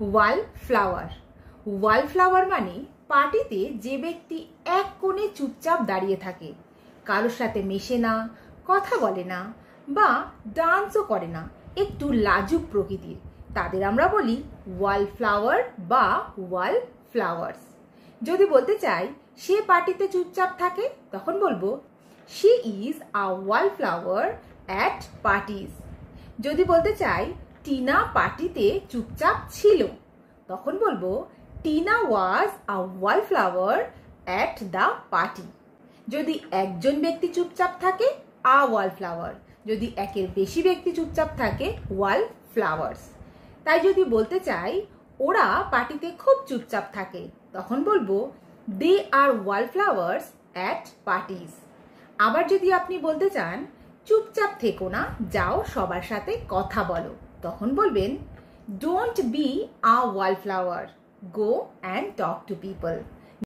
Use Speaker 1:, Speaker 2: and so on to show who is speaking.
Speaker 1: ওয়াল flower. ওয়াল flower মানে পার্টিতে যে ব্যক্তি এক কোণে চুপচাপ দাঁড়িয়ে থাকে, কারোর সাথে মেশে না, কথা বলে না বা ডান্সও করে না, একটু লাজুক প্রকৃতির, তাদের আমরা বলি ওয়াল ফ্লাওয়ার বা ওয়াল ফ্লাওয়ার্স। যদি বলতে চাই সে পার্টিতে চুপচাপ থাকে, তখন বলবো she is a wall flower at parties. যদি বলতে চাই টিনা পার্টিতে চুপচাপ ছিল, তখন বলবো টিনা ওয়াজ আ ওয়াল ফ্লাওয়ার অ্যাট দ্য পার্টি। যদি একজন ব্যক্তি চুপচাপ থাকে, আ ওয়াল ফ্লাওয়ার। যদি একের বেশি ব্যক্তি চুপচাপ থাকে, ওয়াল ফ্লাওয়ার্স। তাই যদি বলতে চাই ওরা পার্টিতে খুব চুপচাপ থাকে, তখন বলবো দে আর ওয়াল ফ্লাওয়ার্স অ্যাট পার্টিজ। আবার যদি আপনি বলতে চান চুপচাপ থেকো না, যাও সবার সাথে কথা বলো, তখন বলবেন don't be a wall flower, go and talk to people.